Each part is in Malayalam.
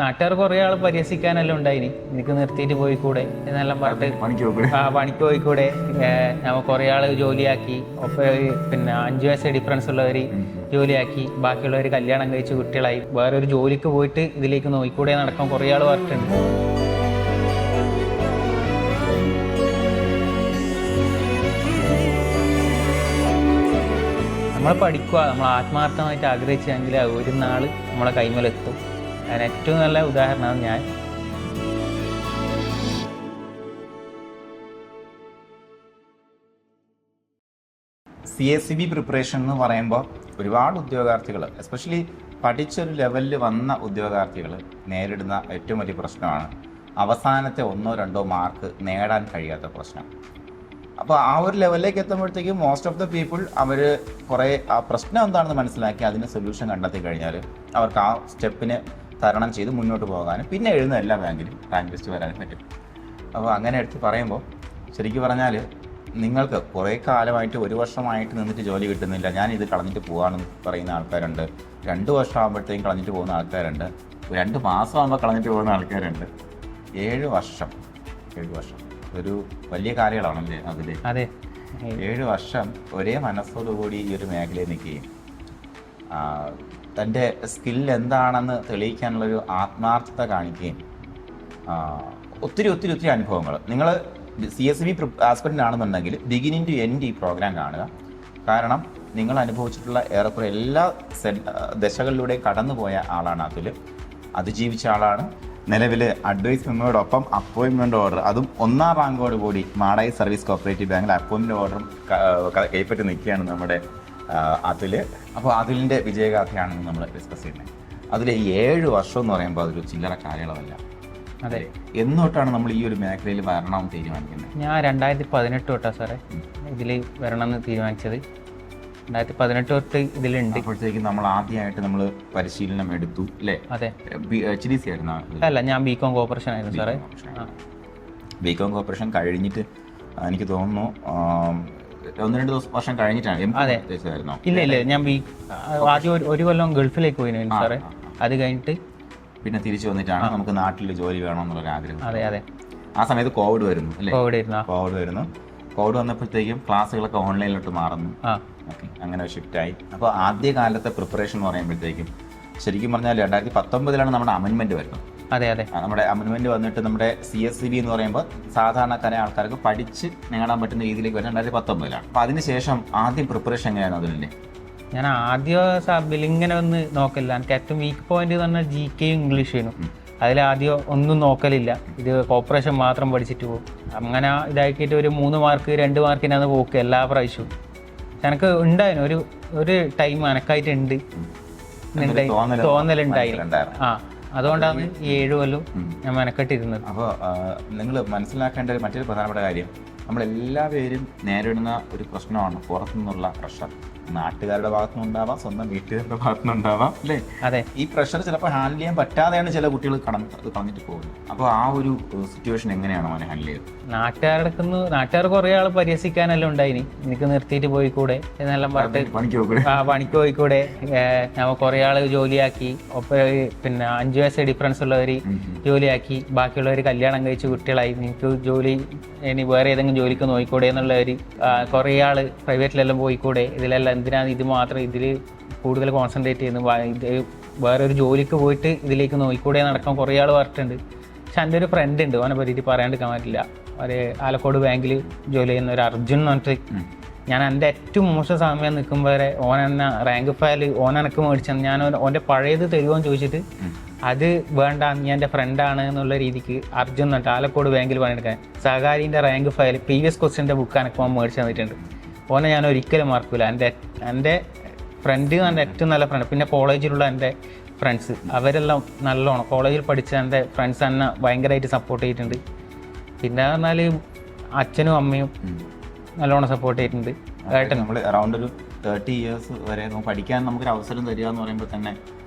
നാട്ടുകാർ കുറെ ആൾ പരിഹസിക്കാനെല്ലാം ഉണ്ടായിനി, എനിക്ക് നിർത്തിയിട്ട് പോയിക്കൂടെ എന്നെല്ലാം പറഞ്ഞിട്ട് പണിക്ക് പോയിക്കൂടെ. നമ്മ കുറെ ആൾ ജോലിയാക്കി, പിന്നെ 5 വയസ്സ് ഡിഫറൻസ് ഉള്ളവർ ജോലിയാക്കി, ബാക്കിയുള്ളവർ കല്യാണം കഴിച്ച് കുട്ടികളായി, വേറെ ഒരു ജോലിക്ക് പോയിട്ട് ഇതിലേക്ക് നോയിക്കൂടെ നടക്കാൻ കുറെ ആൾ പറഞ്ഞിട്ടുണ്ട്. നമ്മൾ പഠിക്കുക, നമ്മൾ ആത്മാർത്ഥമായിട്ട് ആഗ്രഹിച്ചെങ്കിൽ ഒരു നാൾ നമ്മളെ കൈമലെത്തും. അതിന് ഏറ്റവും നല്ല ഉദാഹരണമാണ് ഞാൻ. CSCB പ്രിപ്പറേഷൻ എന്ന് പറയുമ്പോൾ ഒരുപാട് ഉദ്യോഗാർത്ഥികൾ, എസ്പെഷ്യലി പഠിച്ചൊരു ലെവലിൽ വന്ന ഉദ്യോഗാർത്ഥികൾ നേരിടുന്ന ഏറ്റവും വലിയ പ്രശ്നമാണ് അവസാനത്തെ 1-2 മാർക്ക് നേടാൻ കഴിയാത്ത പ്രശ്നം. അപ്പോൾ ആ ഒരു ലെവലിലേക്ക് എത്തുമ്പോഴത്തേക്കും മോസ്റ്റ് ഓഫ് ദ പീപ്പിൾ അവർ കുറേ ആ പ്രശ്നം എന്താണെന്ന് മനസ്സിലാക്കി അതിന് സൊല്യൂഷൻ കണ്ടെത്തി കഴിഞ്ഞാൽ അവർക്ക് ആ സ്റ്റെപ്പിന് തരണം ചെയ്ത് മുന്നോട്ട് പോകാനും പിന്നെ എഴുതുന്ന എല്ലാ ബാങ്കിലും റാങ്ക് ലിസ്റ്റ് വരാനും പറ്റും. അപ്പോൾ അങ്ങനെ എടുത്ത് പറയുമ്പോൾ ശരിക്കും പറഞ്ഞാൽ നിങ്ങൾക്ക് കുറേ കാലമായിട്ട് 1 വർഷമായിട്ട് നിന്നിട്ട് ജോലി കിട്ടുന്നില്ല, ഞാൻ ഇത് കളഞ്ഞിട്ട് പോകാമെന്ന് പറയുന്ന ആൾക്കാരുണ്ട്. 2 വർഷം ആകുമ്പോഴത്തേക്കും കളഞ്ഞിട്ട് പോകുന്ന ആൾക്കാരുണ്ട്. 2 മാസം ആകുമ്പോൾ കളഞ്ഞിട്ട് പോകുന്ന ആൾക്കാരുണ്ട്. 7 വർഷം ഒരു വലിയ കാര്യങ്ങളാണല്ലേ അതിൽ. അതെ, 7 വർഷം ഒരേ മനസ്സോടുകൂടി ഈ ഒരു മേഖലയിൽ നിൽക്കുകയും തൻ്റെ സ്കിൽ എന്താണെന്ന് തെളിയിക്കാനുള്ളൊരു ആത്മാർത്ഥത കാണിക്കുകയും ഒത്തിരി അനുഭവങ്ങൾ. നിങ്ങൾ CSCB ആസ്പിറൻ്റ് ആണെന്നുണ്ടെങ്കിൽ ബിഗിനിങ് ടു എൻഡ് ഈ പ്രോഗ്രാം കാണുക. കാരണം നിങ്ങൾ അനുഭവിച്ചിട്ടുള്ള ഏറെക്കുറെ എല്ലാ ദശകളിലൂടെ കടന്നുപോയ ആളാണ് അതിൽ, അതിജീവിച്ച ആളാണ്. നിലവിൽ അഡ്വൈസ് മെമ്മോടൊപ്പം അപ്പോയിൻമെൻറ്റ് ഓർഡർ, അതും 1ാം റാങ്കോട് കൂടി മാടായി സർവീസ് കോപ്പറേറ്റീവ് ബാങ്കിൽ അപ്പോയിൻമെൻറ്റ് ഓർഡറും കൈപ്പറ്റി നിൽക്കുകയാണ് നമ്മുടെ അതിൽ. അപ്പോൾ അതിലിൻ്റെ വിജയഗാഥയാണ് നമ്മൾ ഡിസ്കസ് ചെയ്യുന്നത്. അതിൽ 7 വർഷം എന്ന് പറയുമ്പോൾ അതൊരു ചില്ലറ കാര്യങ്ങളല്ല. അതെ. എന്നോട്ടാണ് നമ്മൾ ഈ ഒരു മേഖലയിൽ വരണമെന്ന് തീരുമാനിക്കുന്നത്? ഞാൻ 2018 തൊട്ടാണ് സാറേ ഇതിൽ വരണമെന്ന് തീരുമാനിച്ചത്. 2018 തൊട്ട് ഇതിലുണ്ട്. അപ്പോഴത്തേക്കും നമ്മൾ ആദ്യമായിട്ട് നമ്മൾ പരിശീലനം എടുത്തു അല്ലേ? അതെ. HDC ആയിരുന്നു? അല്ല, ഞാൻ BCom കോർപ്പറേഷൻ ആയിരുന്നു സാറേ. BCom കോർപ്പറേഷൻ കഴിഞ്ഞിട്ട് എനിക്ക് തോന്നുന്നു 1-2 വർഷം കഴിഞ്ഞിട്ടാണ്. അതെ. ഇല്ല, ഞാൻ ആദ്യം ഒരു കൊല്ലം ഗൾഫിലേക്ക് പോയിരുന്നു സാറേ. അത് കഴിഞ്ഞിട്ട് പിന്നെ തിരിച്ചു വന്നിട്ടാണ് നമുക്ക് നാട്ടിൽ ജോലി വേണമെന്നുള്ളൊരു ആഗ്രഹം. അതെ. ആ സമയത്ത് കോവിഡ് വരുന്നു അല്ലേ? കോവിഡ് വന്നപ്പോഴത്തേക്കും ക്ലാസ്സുകളൊക്കെ ഓൺലൈനിലോട്ട് മാറുന്നു. ഓക്കെ, അങ്ങനെ ഷിഫ്റ്റായി. അപ്പോൾ ആദ്യ കാലത്തെ പ്രിപ്പറേഷൻ എന്ന് പറയുമ്പോഴത്തേക്കും ശരിക്കും പറഞ്ഞാൽ 2019 നമ്മുടെ അമെൻമെൻറ്റ് വരുന്നത്. അതെ. നമ്മുടെ അമെൻമെൻറ്റ് വന്നിട്ട് നമ്മുടെ CSCB എന്ന് പറയുമ്പോൾ സാധാരണക്കാരെ ആൾക്കാർക്ക് പഠിച്ച് നേടാൻ പറ്റുന്ന രീതിയിലേക്ക് വരുന്നത് 2019. അപ്പോൾ അതിനുശേഷം ആദ്യം പ്രിപ്പറേഷൻ എങ്ങനെയായിരുന്നു അതിൻ്റെ? ഞാൻ ആദ്യം സബിൽ ഇങ്ങനെ ഒന്ന് നോക്കില്ല. എനിക്ക് ഏറ്റവും വീക്ക് പോയിന്റ് എന്ന് പറഞ്ഞാൽ GK ഇംഗ്ലീഷ് ആയിരുന്നു. അതിലാദ്യം ഒന്നും നോക്കലില്ല, ഇത് കോപ്പറേഷൻ മാത്രം പഠിച്ചിട്ട് പോകും. അങ്ങനെ ഇതാക്കിയിട്ട് ഒരു 3 മാർക്ക് 2 മാർക്കിനാണ് പോക്ക് എല്ലാ പ്രാവശ്യവും. എനിക്ക് ഉണ്ടായിരുന്നു ഒരു ടൈം എനക്കായിട്ടുണ്ട്, തോന്നലുണ്ടായിരുന്നു. അതുകൊണ്ടാണ് ഈ 7 കൊല്ലം ഞാൻ മെനക്കെട്ടിരുന്നത്. അപ്പോൾ നിങ്ങൾ മനസ്സിലാക്കേണ്ട മറ്റൊരു പ്രധാനപ്പെട്ട കാര്യം, നമ്മളെല്ലാവരും നേരിടുന്ന ഒരു പ്രശ്നമാണ് പുറത്തുനിന്നുള്ള പ്രഷർ. നാട്ടുകാരുടെ ഭാഗത്തുനിന്നുണ്ടാവാം, സ്വന്തം വീട്ടുകാരുടെ ഭാഗത്തുനിന്നുണ്ടാവാം അല്ലേ? അതെ. ഈ പ്രഷർ ചിലപ്പോൾ ഹാൻഡിൽ ചെയ്യാൻ പറ്റാതെയാണ് ചില കുട്ടികൾ കളഞ്ഞിട്ട് പോകുന്നത്. അപ്പോൾ ആ ഒരു സിറ്റുവേഷൻ എങ്ങനെയാണ് അവനെ ഹാൻഡിൽ ചെയ്തത്? നാട്ടുകാർ കുറെ ആൾ പരിഹസിക്കാനെല്ലാം ഉണ്ടായിനി, എനിക്ക് നിർത്തിയിട്ട് പോയിക്കൂടെ എന്നെല്ലാം പറഞ്ഞിട്ട് പണിക്ക് പോയിക്കൂടെ. നമ്മൾ കുറെ ആൾ ജോലിയാക്കി, പിന്നെ 5 വയസ്സ് ഡിഫറൻസ് ഉള്ളവർ ജോലിയാക്കി, ബാക്കിയുള്ളവർ കല്യാണം കഴിച്ച് കുട്ടികളായി, നിങ്ങൾക്ക് ജോലി ഇനി വേറെ ഏതെങ്കിലും ജോലിക്ക് നോക്കിക്കൂടെ എന്നുള്ളവർ, കുറേ ആൾ പ്രൈവറ്റിലെല്ലാം പോയിക്കൂടെ, ഇതിലെല്ലാം എന്തിനാണ് ഇത് മാത്രം ഇതിൽ കൂടുതൽ കോൺസെൻട്രേറ്റ് ചെയ്യുന്നത്, ഇത് വേറെ ഒരു ജോലിക്ക് പോയിട്ട് ഇതിലേക്ക് നോക്കിക്കൂടെ നടക്കാൻ കുറേ ആൾ പറഞ്ഞിട്ടുണ്ട്. പക്ഷെ എൻ്റെ ഒരു ഫ്രണ്ട് ഉണ്ട്, ഓനെ പറ്റിയിട്ട് പറയാണ്ടിരിക്കാൻ പറ്റില്ല. ഒരു ആലക്കോട് ബാങ്കിൽ ജോലി ചെയ്യുന്ന ഒരു അർജുൻ എന്ന് പറഞ്ഞിട്ട്, ഞാൻ എൻ്റെ ഏറ്റവും മോശം സമയം നിൽക്കുമ്പോൾ വരെ ഓൻ എന്നെ റാങ്ക് ഫയൽ ഓനെനക്ക് മേടിച്ചാൽ ഞാൻ ഓൻ്റെ പഴയത് തരുമോയെന്ന് ചോദിച്ചിട്ട് അത് വേണ്ട, നീ എൻ്റെ ഫ്രണ്ടാണ് എന്നുള്ള രീതിക്ക് അർജുൻ എന്നിട്ട് ആലക്കോട് ബാങ്കിൽ പണിയെടുക്കാൻ സഹകാരിൻ്റെ റാങ്ക് ഫയൽ പ്രീവിയസ് ക്വസ്റ്റ്യൻ്റെ ബുക്ക് എനിക്ക് ഓൻ മേടിച്ച് തന്നിട്ടുണ്ട്. ഓനെ ഞാൻ ഒരിക്കലും മറക്കില്ല. എൻ്റെ ഫ്രണ്ട്, എൻ്റെ ഏറ്റവും നല്ല ഫ്രണ്ട്. പിന്നെ കോളേജിലുള്ള എൻ്റെ ഫ്രണ്ട്സ് അവരെല്ലാം നല്ലോണം, കോളേജിൽ പഠിച്ച എൻ്റെ ഫ്രണ്ട്സ് എന്നെ ഭയങ്കരമായിട്ട് സപ്പോർട്ട് ചെയ്തിട്ടുണ്ട്. പിന്നെ പറഞ്ഞാൽ അച്ഛനും അമ്മയും നല്ലോണം സപ്പോർട്ട് ചെയ്തിട്ടുണ്ട്. നമ്മൾ അറൗണ്ട് ഒരു 30 years വരെ പഠിക്കാൻ നമുക്കൊരു അവസരം തരിക എന്ന് പറയുമ്പോൾ തന്നെ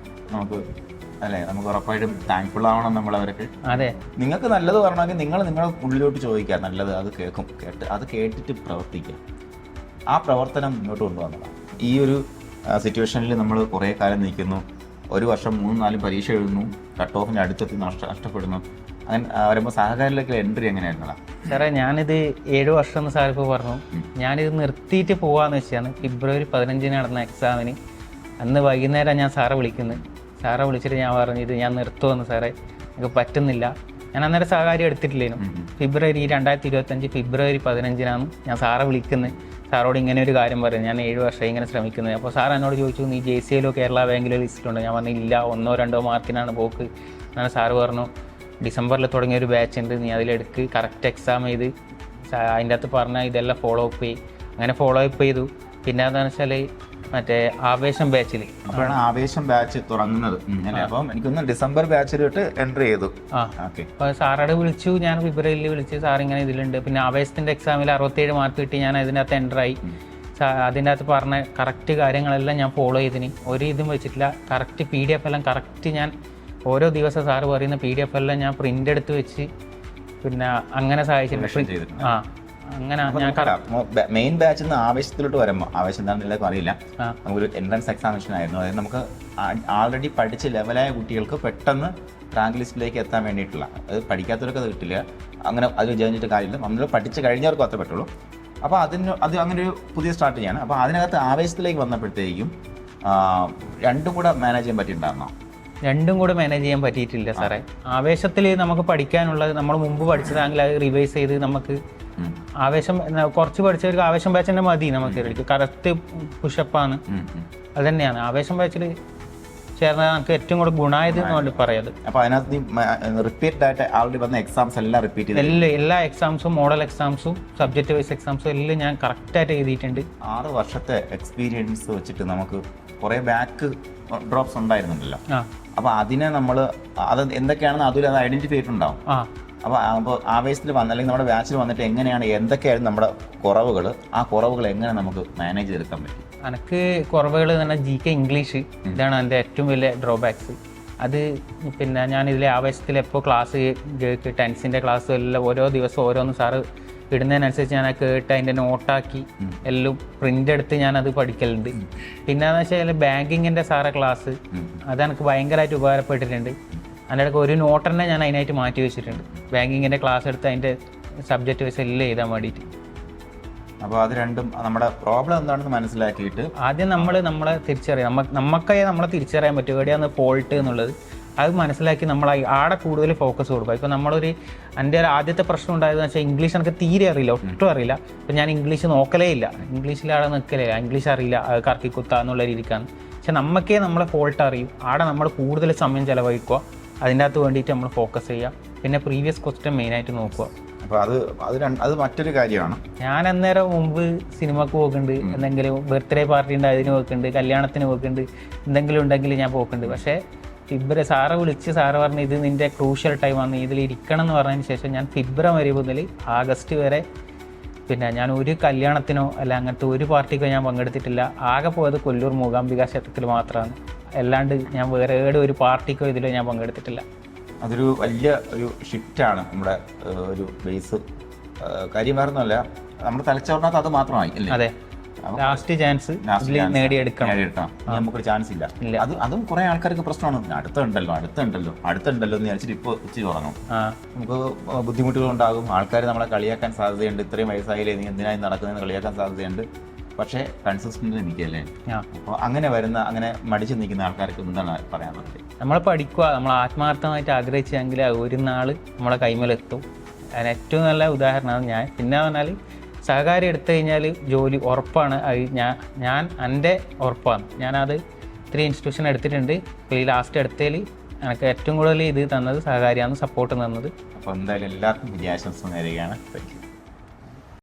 നമുക്ക് ഉറപ്പായിട്ടും താങ്ക്ഫുൾ ആവണം നമ്മളവർക്ക്. അതെ. നിങ്ങൾക്ക് നല്ലത് പറയണമെങ്കിൽ നിങ്ങളുടെ ഉള്ളിലോട്ട് ചോദിക്കുക, നല്ലത് അത് അത് കേട്ടിട്ട് പ്രവർത്തിക്കുക. ആ പ്രവർത്തനം മുന്നോട്ട് കൊണ്ടുവന്നതാണ്. ഈ ഒരു സിറ്റുവേഷനിൽ നമ്മൾ കുറേ കാലം നിൽക്കുന്നു, ഒരു വർഷം 3-4 പരീക്ഷ എഴുതുന്നു, കട്ട് ഓഫിൻ്റെ അടുത്തെത്തി നഷ്ടപ്പെടുന്നു. അങ്ങനെ വരുമ്പോൾ സഹകാരിയിലേക്ക് എൻട്രി എങ്ങനെയായിരുന്നടാ? സാറേ ഞാനിത് 7 വർഷം എന്ന് സാർ ഇപ്പോൾ പറഞ്ഞു. ഞാനിത് നിർത്തിയിട്ട് പോവാന്ന് വെച്ചാണ് ഫെബ്രുവരി 15 നടന്ന എക്സാമിന്. അന്ന് വൈകുന്നേരം ഞാൻ സാറെ വിളിക്കുന്നത്. സാറെ വിളിച്ചിട്ട് ഞാൻ പറഞ്ഞു ഇത് ഞാൻ നിർത്തുമെന്ന് സാറേ, എനിക്ക് പറ്റുന്നില്ല. ഞാൻ അന്നേരം സഹകാരി എടുത്തിട്ടില്ലേനു. ഫെബ്രുവരി 2025 ഫെബ്രുവരി 15 ഞാൻ സാറെ വിളിക്കുന്നത്. സാറോട് ഇങ്ങനെ ഒരു കാര്യം പറയും, ഞാൻ 7 വർഷം ഇങ്ങനെ ശ്രമിക്കുന്നത്. അപ്പോൾ സാർ എന്നോട് ചോദിച്ചു നീ JCIയിലോ കേരള ബാങ്കിലോ ലിസ്റ്റിലുണ്ടോ? ഞാൻ പറഞ്ഞു ഇല്ല, 1-2 മാർക്കിനാണ് പോക്ക്. അങ്ങനെ സാറ് പറഞ്ഞു ഡിസംബറിൽ തുടങ്ങിയൊരു ബാച്ച് ഉണ്ട്, നീ അതിലെടുക്ക്, കറക്റ്റ് എക്സാം ചെയ്ത് അതിൻ്റെ അകത്ത് പറഞ്ഞാൽ ഇതെല്ലാം ഫോളോ അപ്പ് ചെയ്യും. അങ്ങനെ ഫോളോ അപ്പ് ചെയ്തു. പിന്നെ എന്താണെന്ന് വെച്ചാൽ മറ്റേ ആവേശം ബാച്ചിൽ അപ്പോഴാണ് ആവേശം ബാച്ച് തുടങ്ങുന്നത്. അപ്പം എനിക്കൊന്ന് ഡിസംബർ ബാച്ചിലോട്ട് എൻട്രി ചെയ്തു. അപ്പോൾ സാറോട് വിളിച്ചു, ഞാൻ ഫെബ്രുവരിയിൽ വിളിച്ച് സാർ ഇങ്ങനെ ഇതിലുണ്ട്. പിന്നെ ആവേശത്തിൻ്റെ എക്സാമിൽ 67 മാർക്ക് കിട്ടി. ഞാൻ അതിൻ്റെ അകത്ത് എൻ്ററായി. അതിൻ്റെ അകത്ത് പറഞ്ഞ കറക്റ്റ് കാര്യങ്ങളെല്ലാം ഞാൻ ഫോളോ ചെയ്തിന്, ഒരു ഇതും വെച്ചിട്ടില്ല. കറക്റ്റ് PDF എല്ലാം കറക്റ്റ് ഞാൻ ഓരോ ദിവസം സാറ് പറയുന്ന PDF എല്ലാം ഞാൻ പ്രിൻ്റ് എടുത്ത് വെച്ച് പിന്നെ അങ്ങനെ സഹായിച്ചിട്ടുണ്ട്. അങ്ങനെ ഞാൻ മെയിൻ ബാച്ചിൽ നിന്ന് ആവേശത്തിലോട്ട് വരുമ്പോൾ, ആവേശം എന്താണെന്ന് എല്ലാവർക്കും അറിയില്ല, നമുക്കൊരു എൻട്രൻസ് എക്സാമിനേഷൻ ആയിരുന്നു. അതായത് നമുക്ക് ആൾറെഡി പഠിച്ച് ലെവലായ കുട്ടികൾക്ക് പെട്ടെന്ന് റാങ്ക് ലിസ്റ്റിലേക്ക് എത്താൻ വേണ്ടിയിട്ടുള്ള, അത് പഠിക്കാത്തവർക്ക് അത് കിട്ടില്ല. അങ്ങനെ അത് വിചാരിച്ചിട്ട് കാര്യമില്ല, നമ്മൾ പഠിച്ച് കഴിഞ്ഞവർക്ക് മാത്രമേ പറ്റുള്ളൂ. അപ്പോൾ അത് അങ്ങനെ ഒരു പുതിയ സ്ട്രാറ്റജിയാണ്. അപ്പോൾ അതിനകത്ത് ആവേശത്തിലേക്ക് വന്നപ്പോഴത്തേക്കും രണ്ടും കൂടെ മാനേജ് ചെയ്യാൻ പറ്റിയിട്ടുണ്ടായിരുന്നോ? രണ്ടും കൂടെ മാനേജ് ചെയ്യാൻ പറ്റിയിട്ടില്ല സാറേ. ആവേശത്തിൽ നമുക്ക് പഠിക്കാനുള്ളത് നമ്മൾ മുമ്പ് പഠിച്ചതാണെങ്കിൽ അത് റിവൈസ് ചെയ്ത് നമുക്ക് ആവേശം കുറച്ച് പഠിച്ചവർക്ക് ആവേശം ബാച്ച് തന്നെ മതി. നമുക്ക് കറക്റ്റ് പുഷപ്പാണ്, അത് തന്നെയാണ് ആവേശം ബാച്ചിൽ ചേർന്നാൽ നമുക്ക് ഏറ്റവും കൂടെ ഗുണമായത് കൊണ്ട് പറയാത്. അപ്പോൾ അതിനകത്ത് റിപ്പീറ്റ് ആയിട്ട് ആൾറെഡി വന്ന എക്സാംസ് എല്ലാം റിപ്പീറ്റ് ചെയ്ത് എല്ലാ എക്സാംസും മോഡൽ എക്സാംസും സബ്ജക്റ്റ് വൈസ് എക്സാംസും എല്ലാം ഞാൻ കറക്റ്റായിട്ട് എഴുതിയിട്ടുണ്ട്. 6 വർഷത്തെ എക്സ്പീരിയൻസ് വെച്ചിട്ട് നമുക്ക് കുറേ ബാക്ക് ഡ്രോപ്സ് ഉണ്ടായിരുന്നുണ്ടല്ലോ. അപ്പോൾ അതിനെ നമ്മൾ അത് എന്തൊക്കെയാണെന്ന് അതിൽ അത് ഐഡന്റിഫൈ ചെയ്തിട്ടുണ്ടാവും. അപ്പോൾ ആവേശത്തിൽ വന്ന അല്ലെങ്കിൽ നമ്മുടെ ബാച്ചിൽ വന്നിട്ട് എങ്ങനെയാണ് എന്തൊക്കെയായിരുന്നു നമ്മുടെ കുറവുകൾ, ആ കുറവുകൾ എങ്ങനെ നമുക്ക് മാനേജ് ചെയ്തെടുക്കാൻ പറ്റും? എനിക്ക് കുറവുകൾ തന്നെ GK ഇംഗ്ലീഷ്, ഇതാണ് എൻ്റെ ഏറ്റവും വലിയ ഡ്രോബാക്സ്. അത് പിന്നെ ഞാൻ ഇതിലെ ആവേശത്തിൽ എപ്പോൾ ക്ലാസ് കേൾക്ക് ടെൻസിൻ്റെ ക്ലാസ്സും എല്ലാം ഓരോ ദിവസം ഓരോന്ന് സാറ് ഇടുന്നതിനനുസരിച്ച് ഞാൻ കേട്ട് അതിൻ്റെ നോട്ടാക്കി എല്ലാം പ്രിൻ്റ് എടുത്ത് ഞാനത് പഠിക്കലുണ്ട്. പിന്നെ എന്ന് വെച്ചാൽ ബാങ്കിങ്ങിൻ്റെ സാറെ ക്ലാസ് അതെനിക്ക് ഭയങ്കരമായിട്ട് ഉപകാരപ്പെട്ടിട്ടുണ്ട്. അതിൻ്റെ ഇടയ്ക്ക് ഒരു നോട്ട് തന്നെ ഞാൻ അതിനായിട്ട് മാറ്റി വെച്ചിട്ടുണ്ട്, ബാങ്കിങ്ങിൻ്റെ ക്ലാസ് എടുത്ത് അതിൻ്റെ സബ്ജക്റ്റ് വൈസ് എല്ലാം എഴുതാൻ വേണ്ടിയിട്ട്. അപ്പോൾ അത് രണ്ടും നമ്മുടെ പ്രോബ്ലം എന്താണെന്ന് മനസ്സിലാക്കിയിട്ട് ആദ്യം നമ്മളെ തിരിച്ചറിയാം, നമുക്കേ നമ്മളെ തിരിച്ചറിയാൻ പറ്റും എവിടെയാണ് ഫോൾട്ട് എന്നുള്ളത്. അത് മനസ്സിലാക്കി നമ്മൾ ആടെ കൂടുതൽ ഫോക്കസ് കൊടുക്കുക. ഇപ്പോൾ നമ്മളൊരു എൻ്റെ ഒരു ആദ്യത്തെ പ്രശ്നം ഉണ്ടായതെന്ന് വെച്ചാൽ ഇംഗ്ലീഷ് എനിക്ക് തീരെ അറിയില്ല, ഒട്ടും അറിയില്ല. അപ്പോൾ ഞാൻ ഇംഗ്ലീഷ് നോക്കലേ ഇല്ല, ഇംഗ്ലീഷിൽ ആടെ നിൽക്കലേ, ഇംഗ്ലീഷ് അറിയില്ല, കറക്കി കുത്തുക എന്നുള്ള രീതിക്കാണ്. പക്ഷെ നമുക്കേ നമ്മളെ ഫോൾട്ട് അറിയും. ആടെ നമ്മൾ കൂടുതൽ സമയം ചിലവഴിക്കുക, അതിൻ്റെ അകത്ത് വേണ്ടിയിട്ട് നമ്മൾ ഫോക്കസ് ചെയ്യുക. പിന്നെ പ്രീവിയസ് ക്വസ്റ്റ്യൻ മെയിനായിട്ട് നോക്കുക. അപ്പോൾ അത് മറ്റൊരു കാര്യമാണ്. ഞാൻ അന്നേരം മുമ്പ് സിനിമക്ക് പോക്കുന്നുണ്ട്, എന്തെങ്കിലും ബർത്ത്ഡേ പാർട്ടി ഉണ്ട് അതിന് പോക്കുന്നുണ്ട്, കല്യാണത്തിന് പോക്കുന്നുണ്ട്, എന്തെങ്കിലും ഉണ്ടെങ്കിൽ ഞാൻ പോക്കുന്നുണ്ട്. പക്ഷേ ഫെബ്രുവരി സാറെ വിളിച്ച് സാറ് പറഞ്ഞ് ഇത് നിൻ്റെ ക്രൂഷ്യൽ ടൈമാണ്, ഇതിൽ ഇരിക്കണം എന്ന് പറഞ്ഞതിന് ശേഷം ഞാൻ ഫെബ്രുവരി മുതൽ ആഗസ്റ്റ് വരെ പിന്നെ ഞാൻ ഒരു കല്യാണത്തിനോ അല്ല അങ്ങനത്തെ ഒരു പാർട്ടിക്കോ ഞാൻ പങ്കെടുത്തിട്ടില്ല. ആകെ പോയത് കൊല്ലൂർ മൂകാംബിക ക്ഷേത്രത്തിൽ മാത്രമാണ്. അല്ലാണ്ട് ഞാൻ വേറെ ഒരു പാർട്ടിക്കോ ഇതിലോ ഞാൻ പങ്കെടുത്തിട്ടില്ല. അതൊരു വലിയ ഒരു ഷിഫ്റ്റാണ് നമ്മുടെ ഒരു ബേസ്. കാര്യം വേറൊന്നുമല്ല, നമ്മുടെ തലച്ചോറിനകത്ത് അത് മാത്രമായി അല്ലേ? അതെ, ലാസ്റ്റ് ചാൻസ് നേടിയെടുക്കണം. നമുക്കൊരു ചാൻസ് ഇല്ല. അതും കുറെ ആൾക്കാർക്ക് പ്രശ്നമാണ്. അടുത്തുണ്ടല്ലോ എന്ന് വിചാരിച്ചിട്ട് ഇപ്പോൾ ഉച്ച തുടങ്ങും. നമുക്ക് ബുദ്ധിമുട്ടുകൾ ഉണ്ടാകും. ആൾക്കാർ നമ്മളെ കളിയാക്കാൻ സാധ്യതയുണ്ട്. ഇത്രയും വയസ്സായില്ലേ നീ എന്തിനായി നടക്കുന്നതെന്ന് കളിയാക്കാൻ സാധ്യതയുണ്ട്. പക്ഷേ കൺസിസ്റ്റന്റ് നിൽക്കല്ലേ. അപ്പോൾ അങ്ങനെ മടിച്ചു നിൽക്കുന്ന ആൾക്കാർക്ക് എന്താണ് പറയാനുള്ളത്? നമ്മൾ പഠിക്കുക, നമ്മൾ ആത്മാർത്ഥമായിട്ട് ആഗ്രഹിച്ചെങ്കിൽ ഒരു നാൾ നമ്മളെ കൈമേലെത്തും. അതിന് ഏറ്റവും നല്ല ഉദാഹരണമാണ് ഞാൻ. പിന്നെ പറഞ്ഞാൽ സഹകാരി എടുത്തു കഴിഞ്ഞാൽ ജോലി ഉറപ്പാണ്. ഞാൻ എൻ്റെ ഉറപ്പാണ്. ഞാനത് 3 ഇൻസ്റ്റിറ്റ്യൂഷൻ എടുത്തിട്ടുണ്ട്. ഇപ്പോൾ ഈ ലാസ്റ്റ് എടുത്തതിൽ എനിക്ക് ഏറ്റവും കൂടുതൽ ഇത് തന്നത് സഹകാരിയാണ്, സപ്പോർട്ട് തന്നത്. അപ്പോൾ എന്തായാലും എല്ലാവർക്കും വിജയാശംസ നേരുകയാണ്.